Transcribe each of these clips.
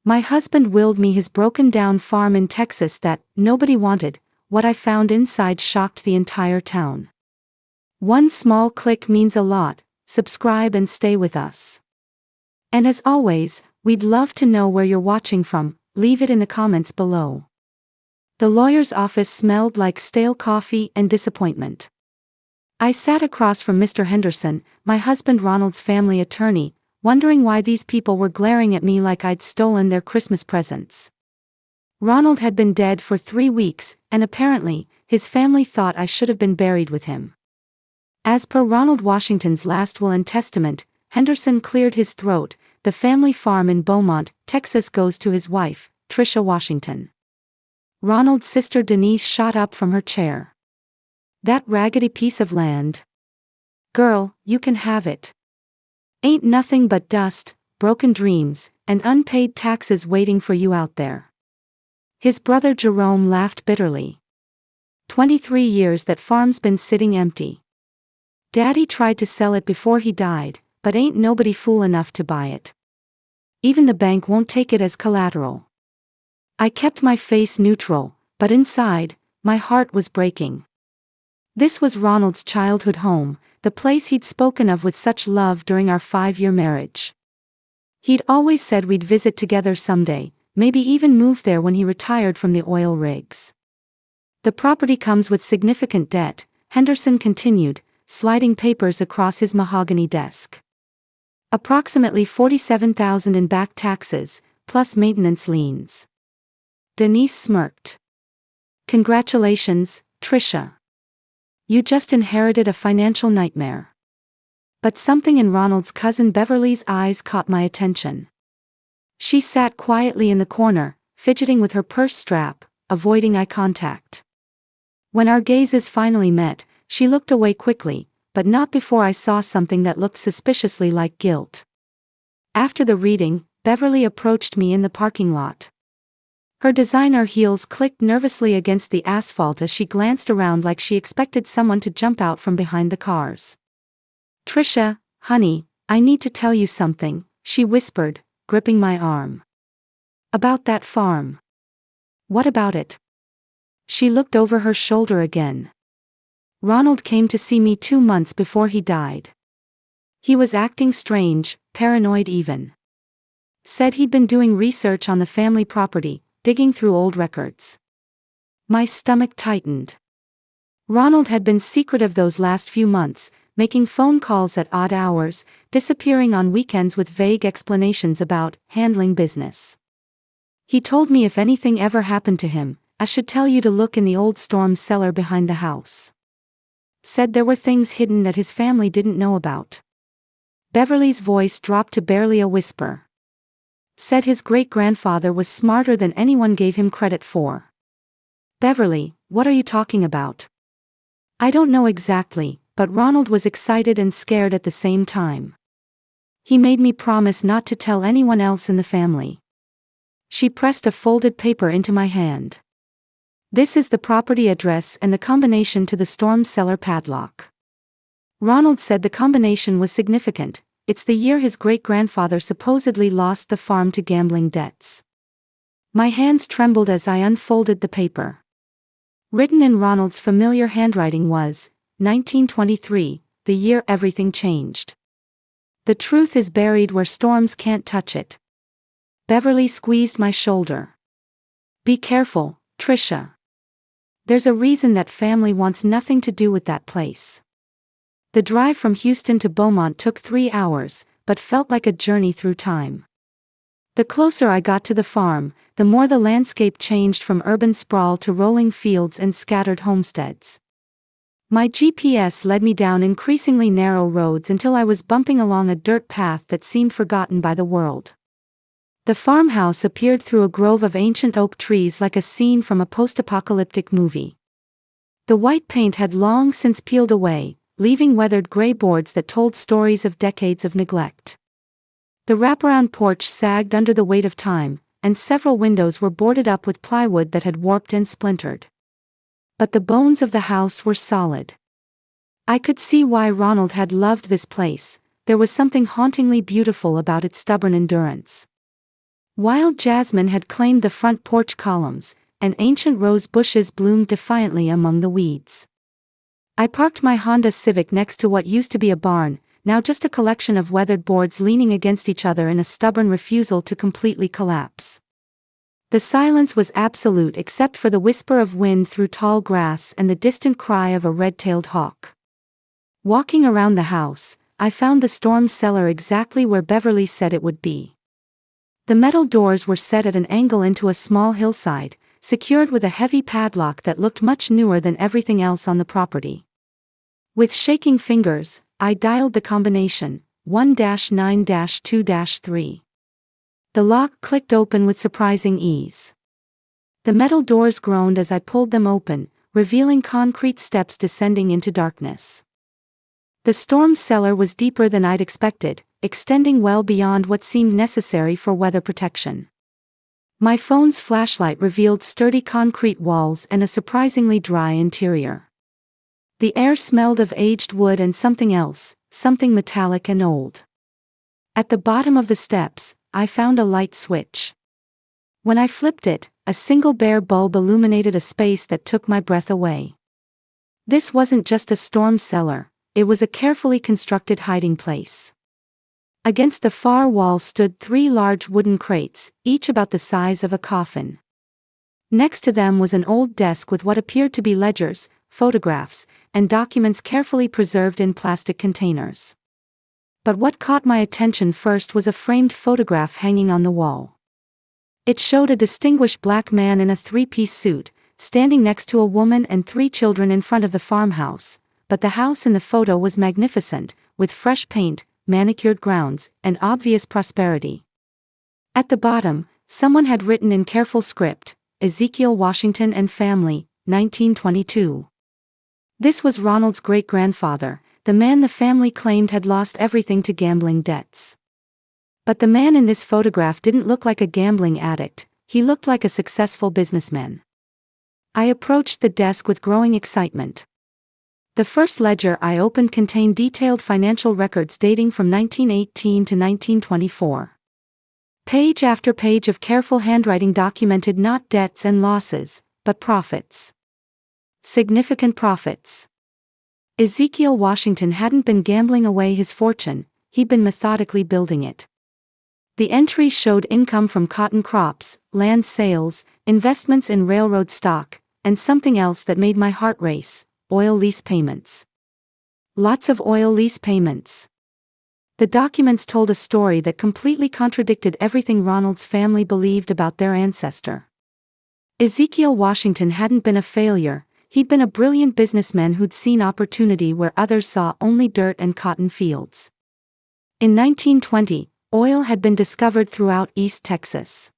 My husband willed me his broken-down farm in Texas that nobody wanted. What I found inside shocked the entire town. One small click means a lot. Subscribe and stay with us. And as always, we'd love to know where you're watching from. Leave it in the comments below. The lawyer's office smelled like stale coffee and disappointment. I sat across from Mr. Henderson, my husband Ronald's family attorney, wondering why these people were glaring at me like I'd stolen their Christmas presents. Ronald had been dead for 3 weeks, and apparently, his family thought I should have been buried with him. As per Ronald Washington's last will and testament, Henderson cleared his throat. The family farm in Beaumont, Texas goes to his wife, Tricia Washington. Ronald's sister Denise shot up from her chair. That raggedy piece of land. Girl, you can have it. Ain't nothing but dust, broken dreams, and unpaid taxes waiting for you out there. His brother Jerome laughed bitterly. 23 years that farm's been sitting empty. Daddy tried to sell it before he died, but ain't nobody fool enough to buy it. Even the bank won't take it as collateral. I kept my face neutral, but inside, my heart was breaking. This was Ronald's childhood home, the place he'd spoken of with such love during our 5-year marriage. He'd always said we'd visit together someday, maybe even move there when he retired from the oil rigs. The property comes with significant debt, Henderson continued, sliding papers across his mahogany desk. Approximately $47,000 in back taxes, plus maintenance liens. Denise smirked. Congratulations, Tricia. You just inherited a financial nightmare. But something in Ronald's cousin Beverly's eyes caught my attention. She sat quietly in the corner, fidgeting with her purse strap, avoiding eye contact. When our gazes finally met, she looked away quickly, but not before I saw something that looked suspiciously like guilt. After the reading, Beverly approached me in the parking lot. Her designer heels clicked nervously against the asphalt as she glanced around like she expected someone to jump out from behind the cars. Tricia, honey, I need to tell you something, she whispered, gripping my arm. About that farm. What about it? She looked over her shoulder again. Ronald came to see me 2 months before he died. He was acting strange, paranoid even. Said he'd been doing research on the family property, digging through old records. My stomach tightened. Ronald had been secretive those last few months, making phone calls at odd hours, disappearing on weekends with vague explanations about handling business. He told me if anything ever happened to him, I should tell you to look in the old storm cellar behind the house. Said there were things hidden that his family didn't know about. Beverly's voice dropped to barely a whisper. Said his great-grandfather was smarter than anyone gave him credit for. Beverly, what are you talking about? I don't know exactly, but Ronald was excited and scared at the same time. He made me promise not to tell anyone else in the family. She pressed a folded paper into my hand. This is the property address and the combination to the storm cellar padlock. Ronald said the combination was significant. It's the year his great-grandfather supposedly lost the farm to gambling debts. My hands trembled as I unfolded the paper. Written in Ronald's familiar handwriting was, 1923, the year everything changed. The truth is buried where storms can't touch it. Beverly squeezed my shoulder. Be careful, Tricia. There's a reason that family wants nothing to do with that place. The drive from Houston to Beaumont took 3 hours, but felt like a journey through time. The closer I got to the farm, the more the landscape changed from urban sprawl to rolling fields and scattered homesteads. My GPS led me down increasingly narrow roads until I was bumping along a dirt path that seemed forgotten by the world. The farmhouse appeared through a grove of ancient oak trees like a scene from a post-apocalyptic movie. The white paint had long since peeled away, leaving weathered gray boards that told stories of decades of neglect. The wraparound porch sagged under the weight of time, and several windows were boarded up with plywood that had warped and splintered. But the bones of the house were solid. I could see why Ronald had loved this place. There was something hauntingly beautiful about its stubborn endurance. Wild jasmine had claimed the front porch columns, and ancient rose bushes bloomed defiantly among the weeds. I parked my Honda Civic next to what used to be a barn, now just a collection of weathered boards leaning against each other in a stubborn refusal to completely collapse. The silence was absolute except for the whisper of wind through tall grass and the distant cry of a red-tailed hawk. Walking around the house, I found the storm cellar exactly where Beverly said it would be. The metal doors were set at an angle into a small hillside, secured with a heavy padlock that looked much newer than everything else on the property. With shaking fingers, I dialed the combination, 1-9-2-3. The lock clicked open with surprising ease. The metal doors groaned as I pulled them open, revealing concrete steps descending into darkness. The storm cellar was deeper than I'd expected, extending well beyond what seemed necessary for weather protection. My phone's flashlight revealed sturdy concrete walls and a surprisingly dry interior. The air smelled of aged wood and something else, something metallic and old. At the bottom of the steps, I found a light switch. When I flipped it, a single bare bulb illuminated a space that took my breath away. This wasn't just a storm cellar, it was a carefully constructed hiding place. Against the far wall stood 3 large wooden crates, each about the size of a coffin. Next to them was an old desk with what appeared to be ledgers, photographs, and documents carefully preserved in plastic containers. But what caught my attention first was a framed photograph hanging on the wall. It showed a distinguished black man in a 3-piece suit, standing next to a woman and 3 children in front of the farmhouse, but the house in the photo was magnificent, with fresh paint, manicured grounds, and obvious prosperity. At the bottom, someone had written in careful script, Ezekiel Washington and family, 1922. This was Ronald's great-grandfather, the man the family claimed had lost everything to gambling debts. But the man in this photograph didn't look like a gambling addict, he looked like a successful businessman. I approached the desk with growing excitement. The first ledger I opened contained detailed financial records dating from 1918 to 1924. Page after page of careful handwriting documented not debts and losses, but profits. Significant profits. Ezekiel Washington hadn't been gambling away his fortune, he'd been methodically building it. The entries showed income from cotton crops, land sales, investments in railroad stock, and something else that made my heart race. Oil lease payments. Lots of oil lease payments. The documents told a story that completely contradicted everything Ronald's family believed about their ancestor. Ezekiel Washington hadn't been a failure, he'd been a brilliant businessman who'd seen opportunity where others saw only dirt and cotton fields. In 1920, oil had been discovered throughout East Texas.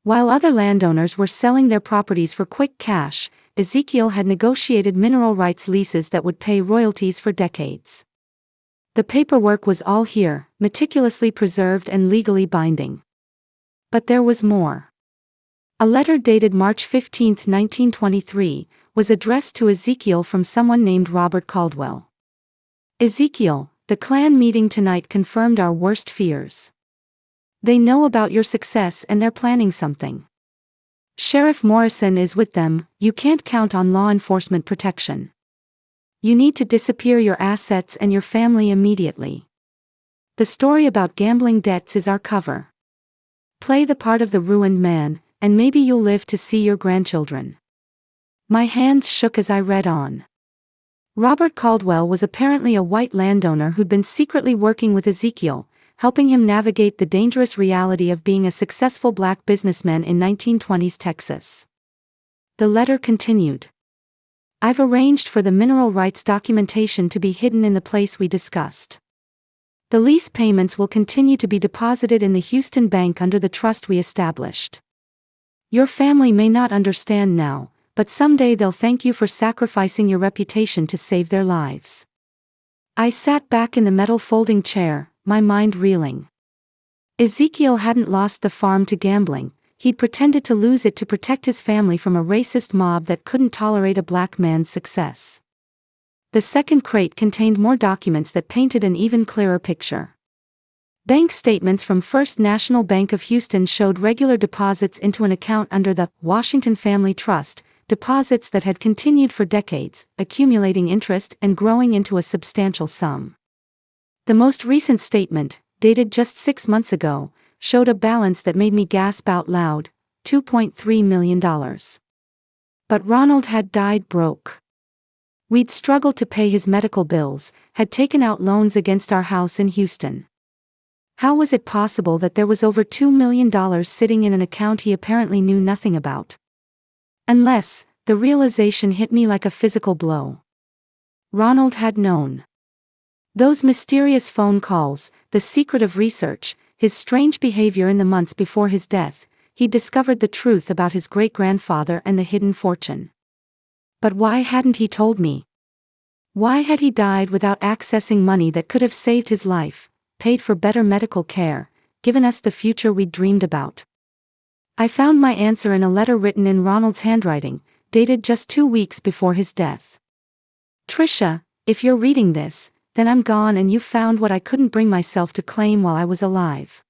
While other landowners were selling their properties for quick cash, Ezekiel had negotiated mineral rights leases that would pay royalties for decades. The paperwork was all here, meticulously preserved and legally binding. But there was more. A letter dated March 15, 1923, was addressed to Ezekiel from someone named Robert Caldwell. Ezekiel, the clan meeting tonight confirmed our worst fears. They know about your success and they're planning something. Sheriff Morrison is with them, you can't count on law enforcement protection. You need to disappear your assets and your family immediately. The story about gambling debts is our cover. Play the part of the ruined man, and maybe you'll live to see your grandchildren. My hands shook as I read on. Robert Caldwell was apparently a white landowner who'd been secretly working with Ezekiel, helping him navigate the dangerous reality of being a successful black businessman in 1920s Texas. The letter continued. I've arranged for the mineral rights documentation to be hidden in the place we discussed. The lease payments will continue to be deposited in the Houston bank under the trust we established. Your family may not understand now, but someday they'll thank you for sacrificing your reputation to save their lives. I sat back in the metal folding chair, my mind reeling. Ezekiel hadn't lost the farm to gambling, he'd pretended to lose it to protect his family from a racist mob that couldn't tolerate a black man's success. The second crate contained more documents that painted an even clearer picture. Bank statements from First National Bank of Houston showed regular deposits into an account under the Washington Family Trust, deposits that had continued for decades, accumulating interest and growing into a substantial sum. The most recent statement, dated just 6 months ago, showed a balance that made me gasp out loud, $2.3 million. But Ronald had died broke. We'd struggled to pay his medical bills, had taken out loans against our house in Houston. How was it possible that there was over $2 million sitting in an account he apparently knew nothing about? Unless, the realization hit me like a physical blow. Ronald had known. Those mysterious phone calls, the secret of research, his strange behavior in the months before his death, he'd discovered the truth about his great-grandfather and the hidden fortune. But why hadn't he told me? Why had he died without accessing money that could have saved his life, paid for better medical care, given us the future we'd dreamed about? I found my answer in a letter written in Ronald's handwriting, dated just 2 weeks before his death. Trisha, if you're reading this, then I'm gone and you found what I couldn't bring myself to claim while I was alive.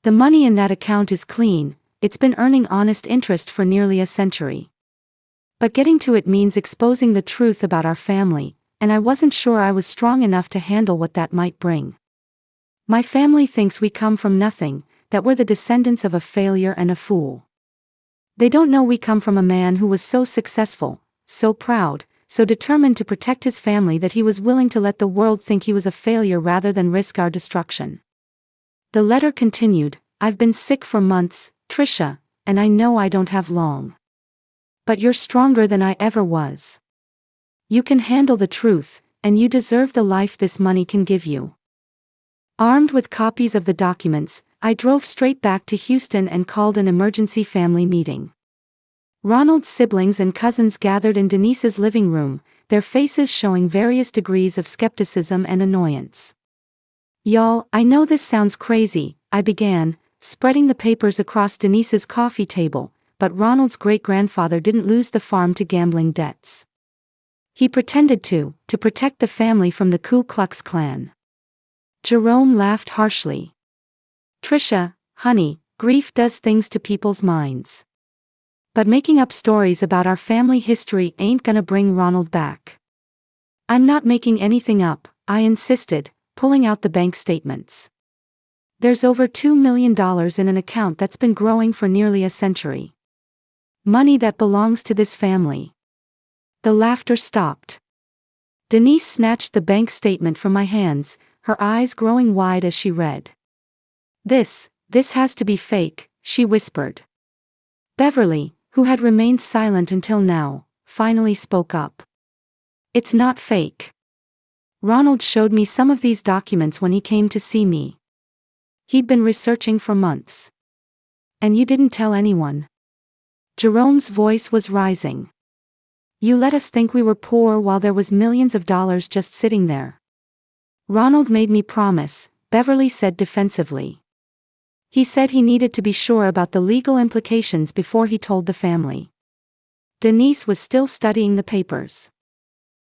The money in that account is clean, it's been earning honest interest for nearly a century. But getting to it means exposing the truth about our family, and I wasn't sure I was strong enough to handle what that might bring. My family thinks we come from nothing, that we're the descendants of a failure and a fool. They don't know we come from a man who was so successful, so proud, so determined to protect his family that he was willing to let the world think he was a failure rather than risk our destruction. The letter continued, I've been sick for months, Trisha, and I know I don't have long. But you're stronger than I ever was. You can handle the truth, and you deserve the life this money can give you. Armed with copies of the documents, I drove straight back to Houston and called an emergency family meeting. Ronald's siblings and cousins gathered in Denise's living room, their faces showing various degrees of skepticism and annoyance. Y'all, I know this sounds crazy, I began, spreading the papers across Denise's coffee table, but Ronald's great-grandfather didn't lose the farm to gambling debts. He pretended to protect the family from the Ku Klux Klan. Jerome laughed harshly. Trisha, honey, grief does things to people's minds. But making up stories about our family history ain't gonna bring Ronald back. I'm not making anything up, I insisted, pulling out the bank statements. There's over $2 million in an account that's been growing for nearly a century. Money that belongs to this family. The laughter stopped. Denise snatched the bank statement from my hands, her eyes growing wide as she read. This has to be fake, she whispered. Beverly, who had remained silent until now, finally spoke up. It's not fake. Ronald showed me some of these documents when he came to see me. He'd been researching for months. And you didn't tell anyone. Jerome's voice was rising. You let us think we were poor while there was millions of dollars just sitting there. Ronald made me promise, Beverly said defensively. He said he needed to be sure about the legal implications before he told the family. Denise was still studying the papers.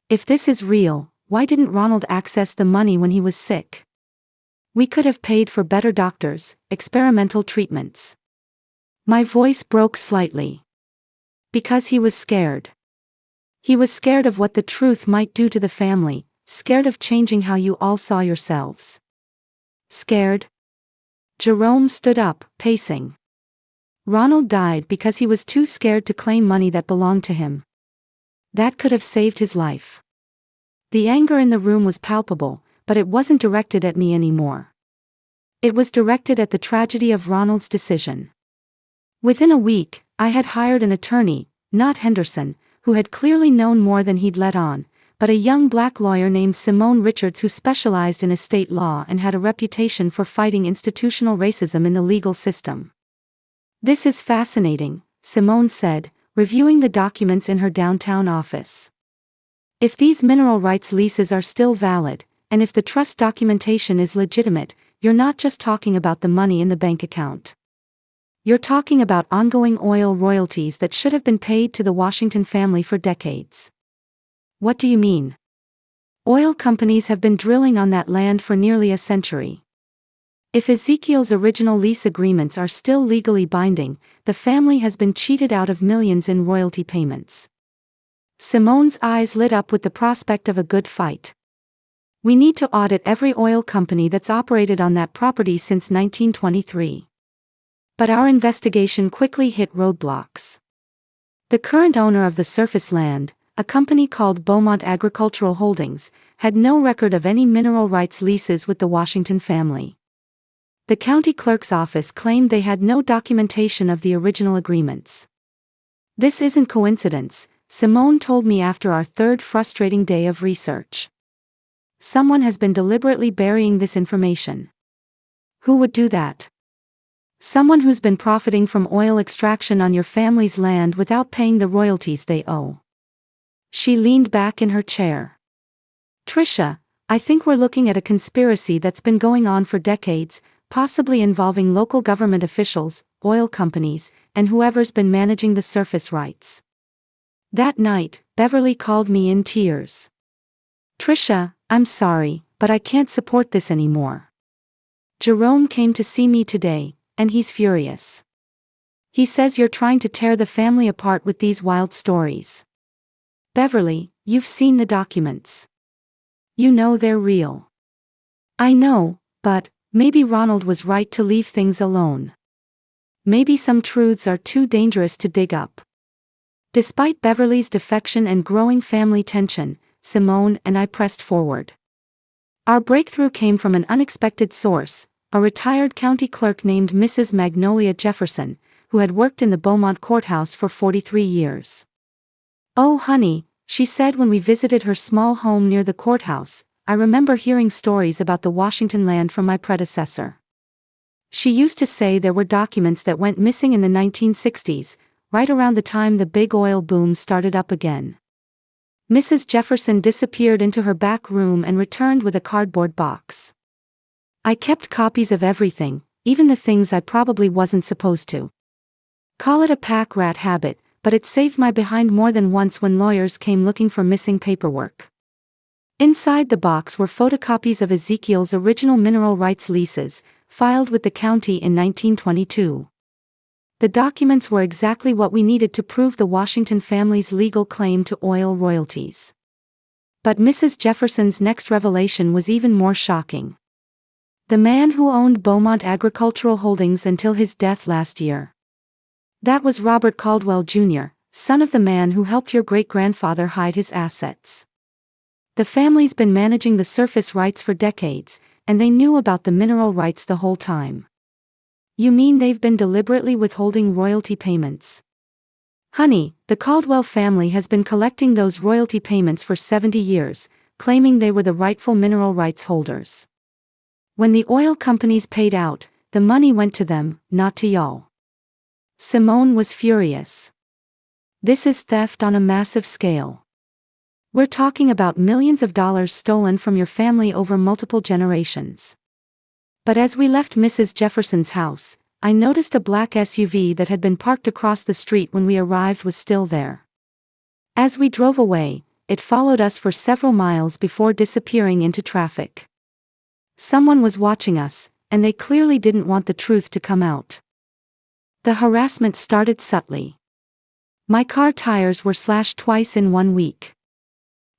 If this is real, why didn't Ronald access the money when he was sick? We could have paid for better doctors, experimental treatments. My voice broke slightly. Because he was scared. He was scared of what the truth might do to the family, scared of changing how you all saw yourselves. Scared? Jerome stood up, pacing. Ronald died because he was too scared to claim money that belonged to him. That could have saved his life. The anger in the room was palpable, but it wasn't directed at me anymore. It was directed at the tragedy of Ronald's decision. Within a week, I had hired an attorney, not Henderson, who had clearly known more than he'd let on, but a young black lawyer named Simone Richards who specialized in estate law and had a reputation for fighting institutional racism in the legal system. This is fascinating, Simone said, reviewing the documents in her downtown office. If these mineral rights leases are still valid, and if the trust documentation is legitimate, you're not just talking about the money in the bank account. You're talking about ongoing oil royalties that should have been paid to the Washington family for decades. What do you mean? Oil companies have been drilling on that land for nearly a century. If Ezekiel's original lease agreements are still legally binding, the family has been cheated out of millions in royalty payments. Simone's eyes lit up with the prospect of a good fight. We need to audit every oil company that's operated on that property since 1923. But our investigation quickly hit roadblocks. The current owner of the surface land, a company called Beaumont Agricultural Holdings, had no record of any mineral rights leases with the Washington family. The county clerk's office claimed they had no documentation of the original agreements. This isn't coincidence, Simone told me after our third frustrating day of research. Someone has been deliberately burying this information. Who would do that? Someone who's been profiting from oil extraction on your family's land without paying the royalties they owe. She leaned back in her chair. Trisha, I think we're looking at a conspiracy that's been going on for decades, possibly involving local government officials, oil companies, and whoever's been managing the surface rights. That night, Beverly called me in tears. Trisha, I'm sorry, but I can't support this anymore. Jerome came to see me today, and he's furious. He says you're trying to tear the family apart with these wild stories. Beverly, you've seen the documents. You know they're real. I know, but maybe Ronald was right to leave things alone. Maybe some truths are too dangerous to dig up. Despite Beverly's defection and growing family tension, Simone and I pressed forward. Our breakthrough came from an unexpected source, a retired county clerk named Mrs. Magnolia Jefferson, who had worked in the Beaumont courthouse for 43 years. Oh honey, she said when we visited her small home near the courthouse, I remember hearing stories about the Washington land from my predecessor. She used to say there were documents that went missing in the 1960s, right around the time the big oil boom started up again. Mrs. Jefferson disappeared into her back room and returned with a cardboard box. I kept copies of everything, even the things I probably wasn't supposed to. Call it a pack rat habit, but it saved my behind more than once when lawyers came looking for missing paperwork. Inside the box were photocopies of Ezekiel's original mineral rights leases, filed with the county in 1922. The documents were exactly what we needed to prove the Washington family's legal claim to oil royalties. But Mrs. Jefferson's next revelation was even more shocking. The man who owned Beaumont Agricultural Holdings until his death last year. That was Robert Caldwell Jr., son of the man who helped your great-grandfather hide his assets. The family's been managing the surface rights for decades, and they knew about the mineral rights the whole time. You mean they've been deliberately withholding royalty payments? Honey, the Caldwell family has been collecting those royalty payments for 70 years, claiming they were the rightful mineral rights holders. When the oil companies paid out, the money went to them, not to y'all. Simone was furious. This is theft on a massive scale. We're talking about millions of dollars stolen from your family over multiple generations. But as we left Mrs. Jefferson's house, I noticed a black SUV that had been parked across the street when we arrived was still there. As we drove away, it followed us for several miles before disappearing into traffic. Someone was watching us, and they clearly didn't want the truth to come out. The harassment started subtly. My car tires were slashed twice in 1 week.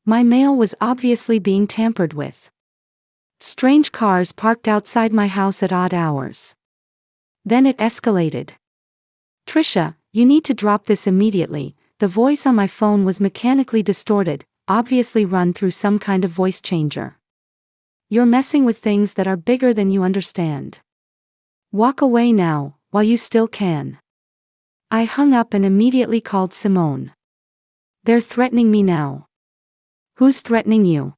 My mail was obviously being tampered with. Strange cars parked outside my house at odd hours. Then it escalated. Trisha, you need to drop this immediately. The voice on my phone was mechanically distorted, obviously run through some kind of voice changer. You're messing with things that are bigger than you understand. Walk away now, while you still can. I hung up and immediately called Simone. They're threatening me now. Who's threatening you?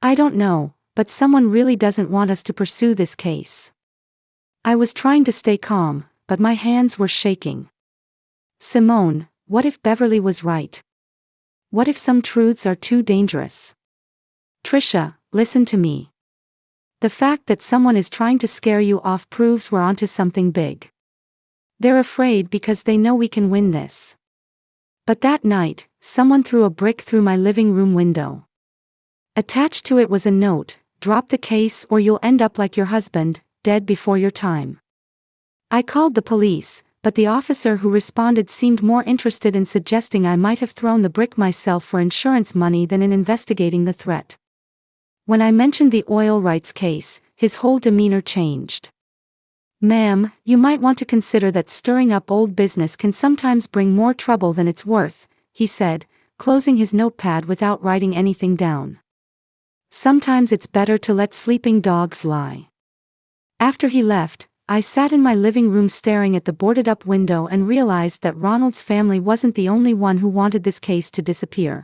I don't know, but someone really doesn't want us to pursue this case. I was trying to stay calm, but my hands were shaking. Simone, what if Beverly was right? What if some truths are too dangerous? Trisha, listen to me. The fact that someone is trying to scare you off proves we're onto something big. They're afraid because they know we can win this. But that night, someone threw a brick through my living room window. Attached to it was a note, drop the case or you'll end up like your husband, dead before your time." I called the police, but the officer who responded seemed more interested in suggesting I might have thrown the brick myself for insurance money than in investigating the threat. When I mentioned the oil rights case, his whole demeanor changed. "Ma'am, you might want to consider that stirring up old business can sometimes bring more trouble than it's worth," he said, closing his notepad without writing anything down. "Sometimes it's better to let sleeping dogs lie." After he left, I sat in my living room staring at the boarded-up window and realized that Ronald's family wasn't the only one who wanted this case to disappear.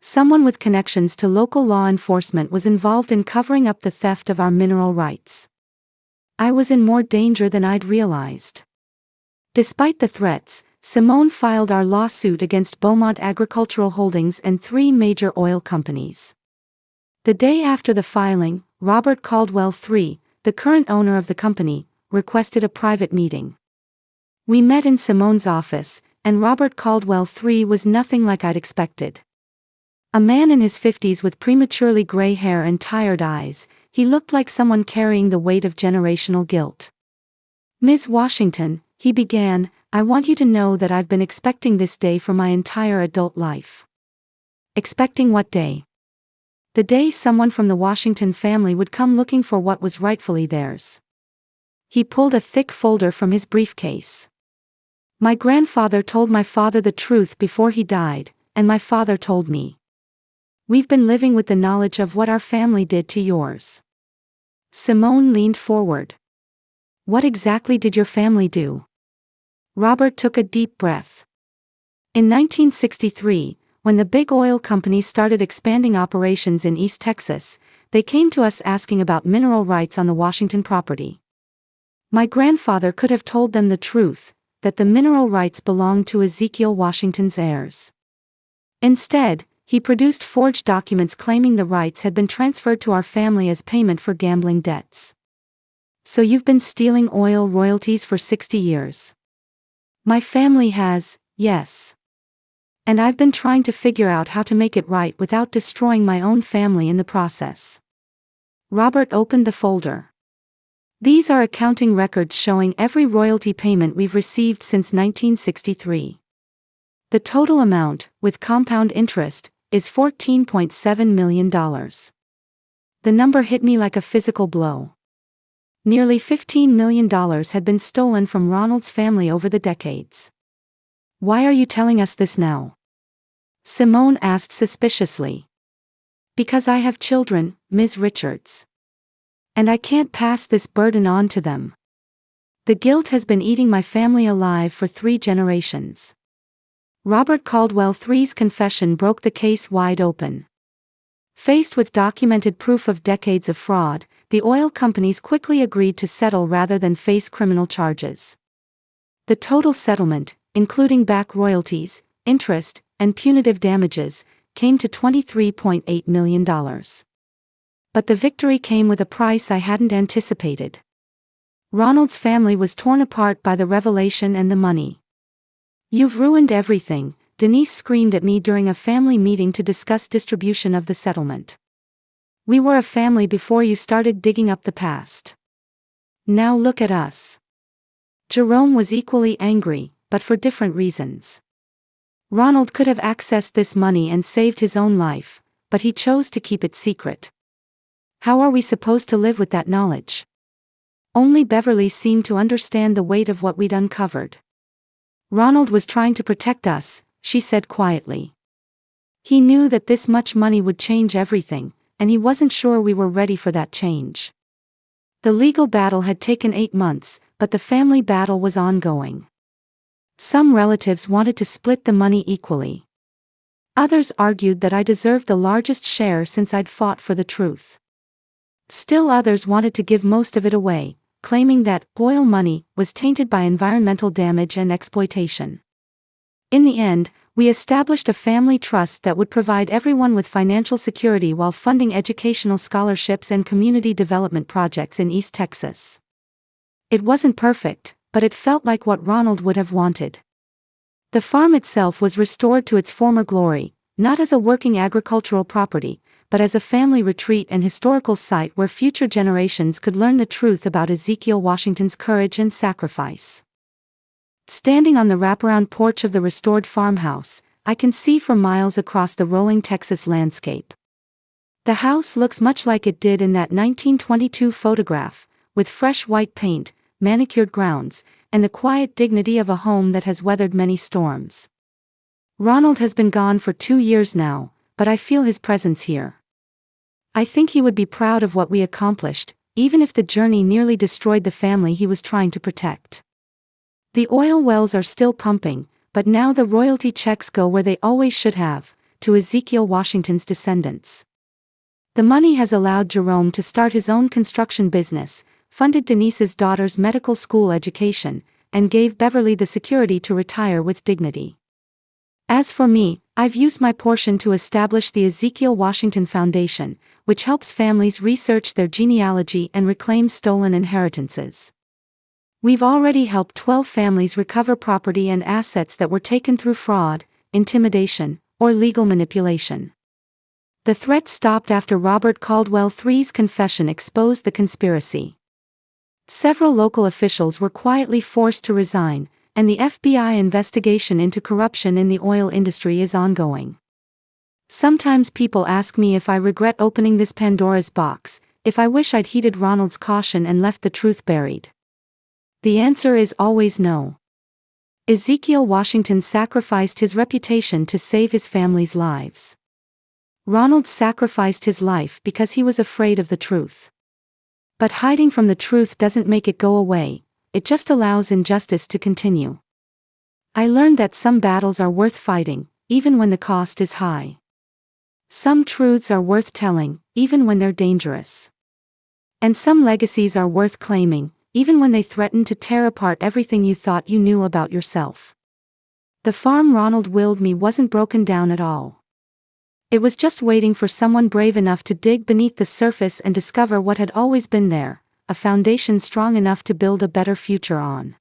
Someone with connections to local law enforcement was involved in covering up the theft of our mineral rights. I was in more danger than I'd realized. Despite the threats, Simone filed our lawsuit against Beaumont Agricultural Holdings and 3 major oil companies. The day after the filing, Robert Caldwell III, the current owner of the company, requested a private meeting. We met in Simone's office, and Robert Caldwell III was nothing like I'd expected. A man in his 50s with prematurely gray hair and tired eyes, he looked like someone carrying the weight of generational guilt. "Ms. Washington," he began, "I want you to know that I've been expecting this day for my entire adult life." "Expecting what day?" "The day someone from the Washington family would come looking for what was rightfully theirs." He pulled a thick folder from his briefcase. "My grandfather told my father the truth before he died, and my father told me. We've been living with the knowledge of what our family did to yours." Simone leaned forward. "What exactly did your family do?" Robert took a deep breath. In 1963, when the big oil companies started expanding operations in East Texas, they came to us asking about mineral rights on the Washington property. My grandfather could have told them the truth, that the mineral rights belonged to Ezekiel Washington's heirs. Instead, he produced forged documents claiming the rights had been transferred to our family as payment for gambling debts. "So you've been stealing oil royalties for 60 years. "My family has, yes. And I've been trying to figure out how to make it right without destroying my own family in the process." Robert opened the folder. "These are accounting records showing every royalty payment we've received since 1963. The total amount, with compound interest, is $14.7 million. The number hit me like a physical blow. Nearly $15 million had been stolen from Ronald's family over the decades." "Why are you telling us this now?" Simone asked suspiciously. "Because I have children, Ms. Richards. And I can't pass this burden on to them. The guilt has been eating my family alive for 3 generations." Robert Caldwell III's confession broke the case wide open. Faced with documented proof of decades of fraud, the oil companies quickly agreed to settle rather than face criminal charges. The total settlement, including back royalties, interest, and punitive damages, came to $23.8 million. But the victory came with a price I hadn't anticipated. Ronald's family was torn apart by the revelation and the money. "You've ruined everything," Denise screamed at me during a family meeting to discuss distribution of the settlement. "We were a family before you started digging up the past. Now look at us." Jerome was equally angry, but for different reasons. Ronald could have accessed this money and saved his own life, but he chose to keep it secret. How are we supposed to live with that knowledge? Only Beverly seemed to understand the weight of what we'd uncovered. "Ronald was trying to protect us," she said quietly. "He knew that this much money would change everything, and he wasn't sure we were ready for that change." The legal battle had taken 8 months, but the family battle was ongoing. Some relatives wanted to split the money equally. Others argued that I deserved the largest share since I'd fought for the truth. Still others wanted to give most of it away, claiming that oil money was tainted by environmental damage and exploitation. In the end, we established a family trust that would provide everyone with financial security while funding educational scholarships and community development projects in East Texas. It wasn't perfect, but it felt like what Ronald would have wanted. The farm itself was restored to its former glory, not as a working agricultural property, but as a family retreat and historical site where future generations could learn the truth about Ezekiel Washington's courage and sacrifice. Standing on the wraparound porch of the restored farmhouse, I can see for miles across the rolling Texas landscape. The house looks much like it did in that 1922 photograph, with fresh white paint, manicured grounds, and the quiet dignity of a home that has weathered many storms. Ronald has been gone for 2 years now, but I feel his presence here. I think he would be proud of what we accomplished, even if the journey nearly destroyed the family he was trying to protect. The oil wells are still pumping, but now the royalty checks go where they always should have, to Ezekiel Washington's descendants. The money has allowed Jerome to start his own construction business, funded Denise's daughter's medical school education, and gave Beverly the security to retire with dignity. As for me, I've used my portion to establish the Ezekiel Washington Foundation, which helps families research their genealogy and reclaim stolen inheritances. We've already helped 12 families recover property and assets that were taken through fraud, intimidation, or legal manipulation. The threat stopped after Robert Caldwell III's confession exposed the conspiracy. Several local officials were quietly forced to resign, and the FBI investigation into corruption in the oil industry is ongoing. Sometimes people ask me if I regret opening this Pandora's box, if I wish I'd heeded Ronald's caution and left the truth buried. The answer is always no. Ezekiel Washington sacrificed his reputation to save his family's lives. Ronald sacrificed his life because he was afraid of the truth. But hiding from the truth doesn't make it go away, it just allows injustice to continue. I learned that some battles are worth fighting, even when the cost is high. Some truths are worth telling, even when they're dangerous. And some legacies are worth claiming, even when they threaten to tear apart everything you thought you knew about yourself. The farm Ronald willed me wasn't broken down at all. It was just waiting for someone brave enough to dig beneath the surface and discover what had always been there, a foundation strong enough to build a better future on.